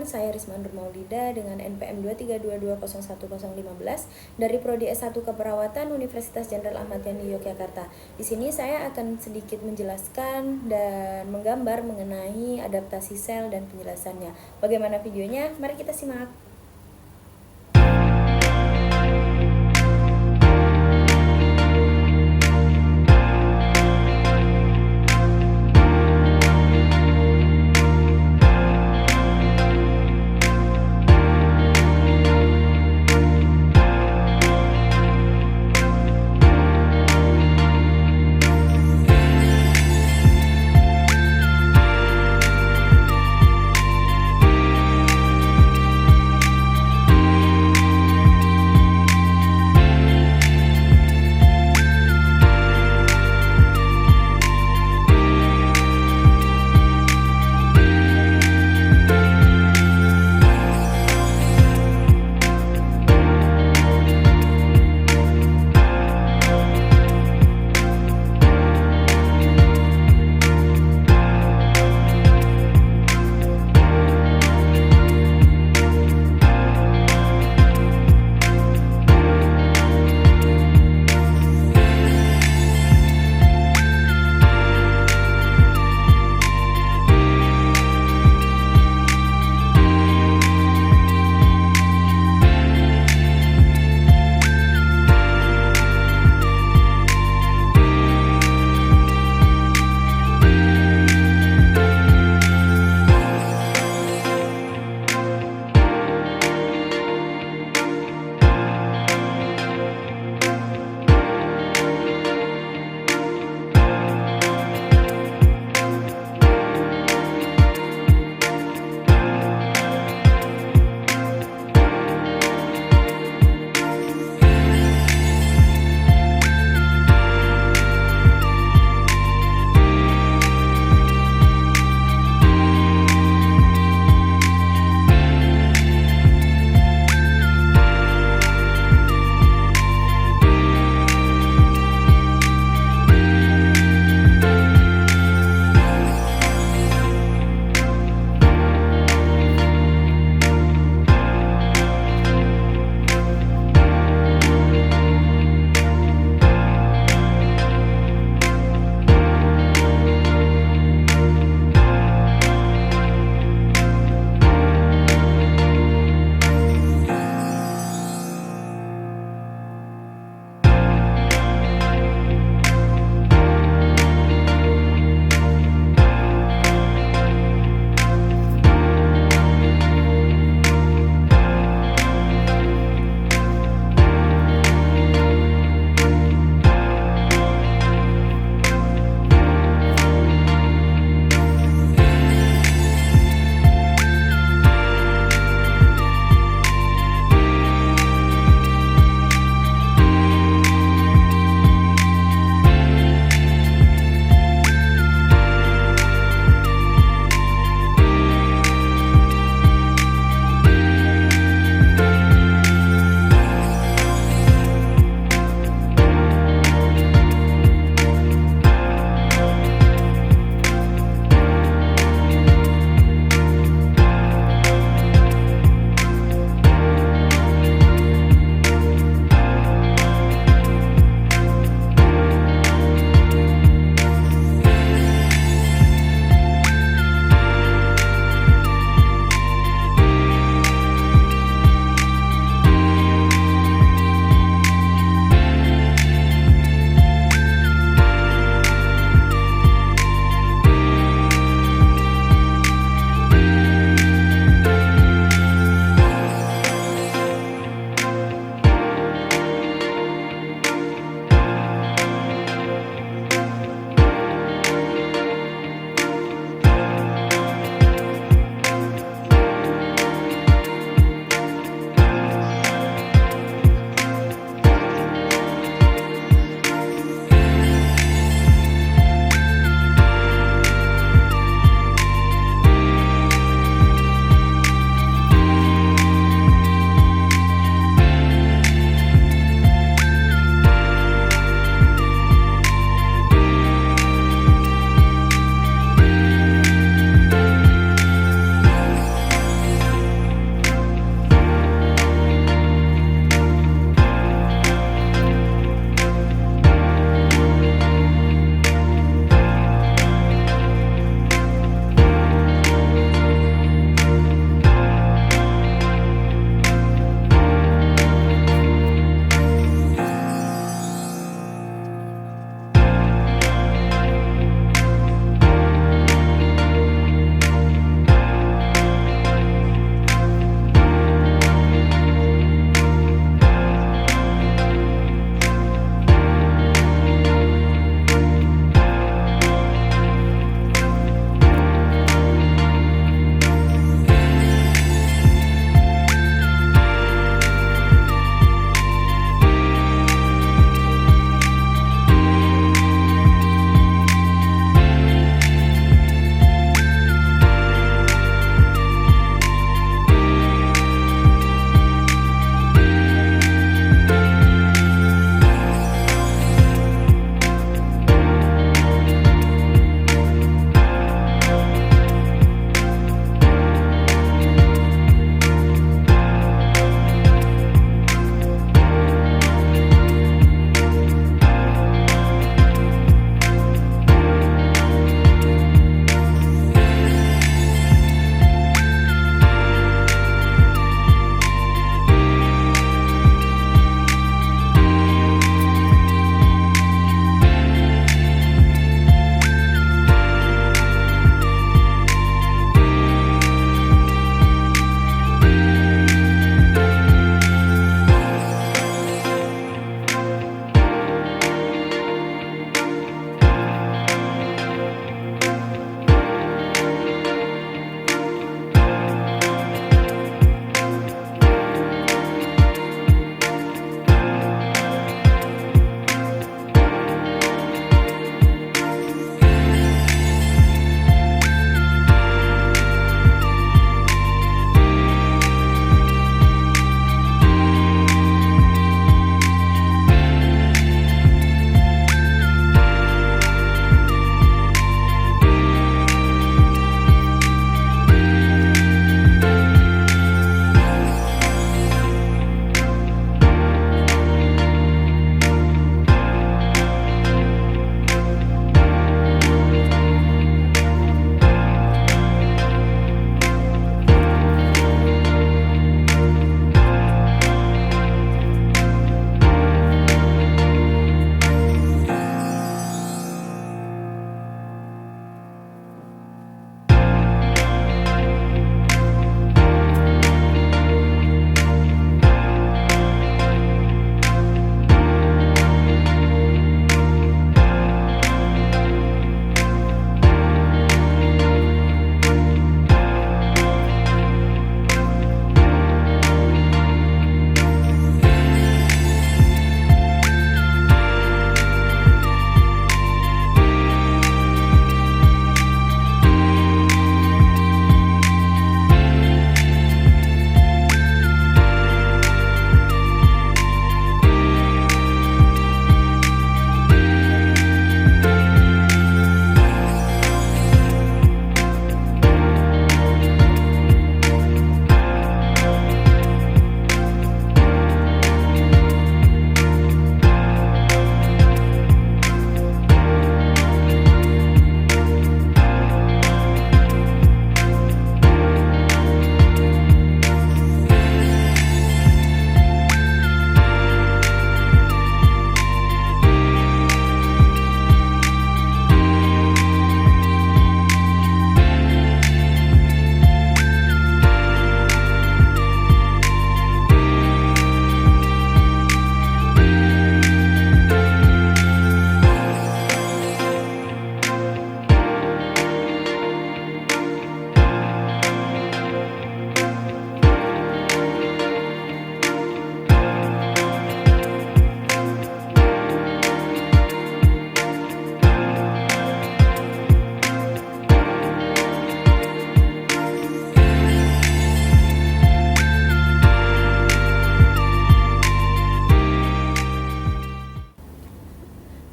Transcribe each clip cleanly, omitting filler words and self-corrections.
saya Risma Nur Maulida dengan NPM 232201015 dari Prodi S1 Keperawatan Universitas Jenderal Ahmad Yani Yogyakarta. Di sini saya akan sedikit menjelaskan dan menggambar mengenai adaptasi sel dan penjelasannya. Bagaimana videonya? Mari kita simak.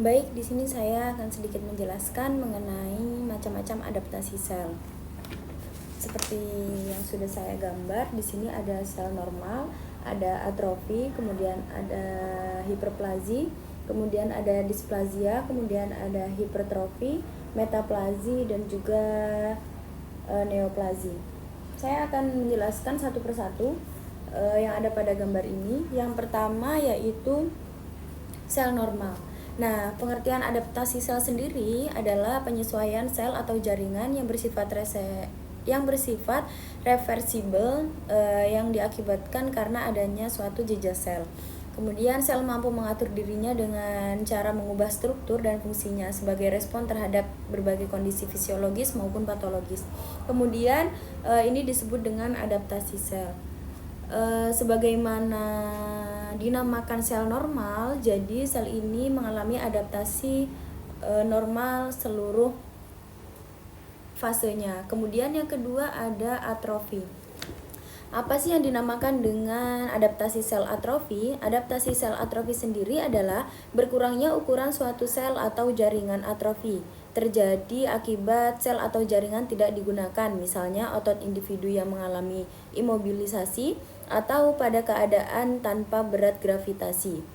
Baik, di sini saya akan sedikit menjelaskan mengenai macam-macam adaptasi sel. Seperti yang sudah saya gambar, di sini ada sel normal, ada atrofi, kemudian ada hiperplazi, kemudian ada displasia, kemudian ada hipertrofi, metaplazi, dan juga neoplazi. Saya akan menjelaskan satu persatu yang ada pada gambar ini. Yang pertama yaitu sel normal. Nah, pengertian adaptasi sel sendiri adalah penyesuaian sel atau jaringan yang bersifat reversibel yang diakibatkan karena adanya suatu jejak sel. Kemudian sel mampu mengatur dirinya dengan cara mengubah struktur dan fungsinya sebagai respon terhadap berbagai kondisi fisiologis maupun patologis. Kemudian ini disebut dengan adaptasi sel. Sebagaimana dinamakan sel normal, jadi sel ini mengalami adaptasi normal seluruh fasenya. Kemudian yang kedua ada atrofi. Apa sih yang dinamakan dengan adaptasi sel atrofi? Adaptasi sel atrofi sendiri adalah berkurangnya ukuran suatu sel atau jaringan atrofi. Terjadi akibat sel atau jaringan tidak digunakan, misalnya otot individu yang mengalami imobilisasi atau pada keadaan tanpa berat gravitasi.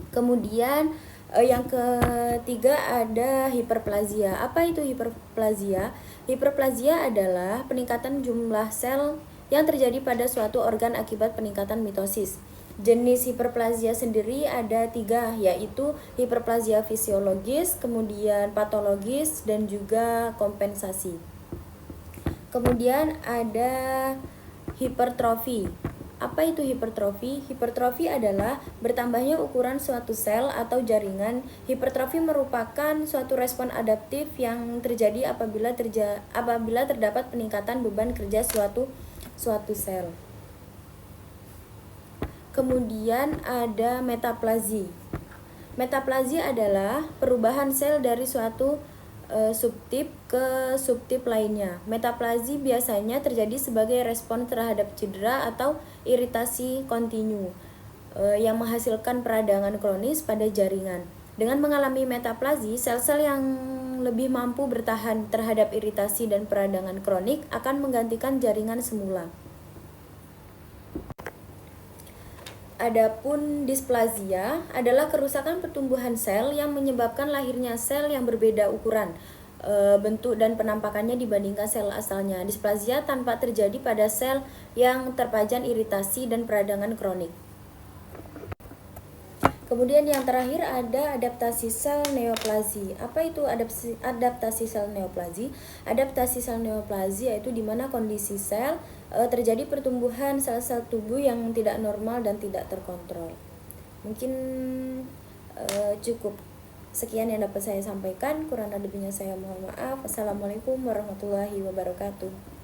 Kemudian yang ketiga ada hiperplasia. Apa itu hiperplasia? Hiperplasia adalah peningkatan jumlah sel yang terjadi pada suatu organ akibat peningkatan mitosis. Jenis hiperplasia sendiri ada 3, yaitu hiperplasia fisiologis, kemudian patologis, dan juga kompensasi. Kemudian ada hipertrofi. Apa itu hipertrofi? Hipertrofi adalah bertambahnya ukuran suatu sel atau jaringan. Hipertrofi merupakan suatu respon adaptif yang terjadi apabila terdapat peningkatan beban kerja suatu sel. Kemudian ada metaplazi. Metaplazi adalah perubahan sel dari suatu subtip ke subtip lainnya. Metaplazi biasanya terjadi sebagai respon terhadap cedera atau iritasi kontinu yang menghasilkan peradangan kronis pada jaringan. Dengan mengalami metaplazi, sel-sel yang lebih mampu bertahan terhadap iritasi dan peradangan kronik akan menggantikan jaringan semula. Adapun displasia adalah kerusakan pertumbuhan sel yang menyebabkan lahirnya sel yang berbeda ukuran, bentuk dan penampakannya dibandingkan sel asalnya. Displasia tanpa terjadi pada sel yang terpajan iritasi dan peradangan kronik. Kemudian yang terakhir ada adaptasi sel neoplazi. Apa itu adaptasi sel neoplazi? Adaptasi sel neoplazi yaitu di mana kondisi sel terjadi pertumbuhan sel-sel tubuh yang tidak normal dan tidak terkontrol. Mungkin cukup sekian yang dapat saya sampaikan. Kurang lebihnya saya mohon maaf. Assalamualaikum warahmatullahi wabarakatuh.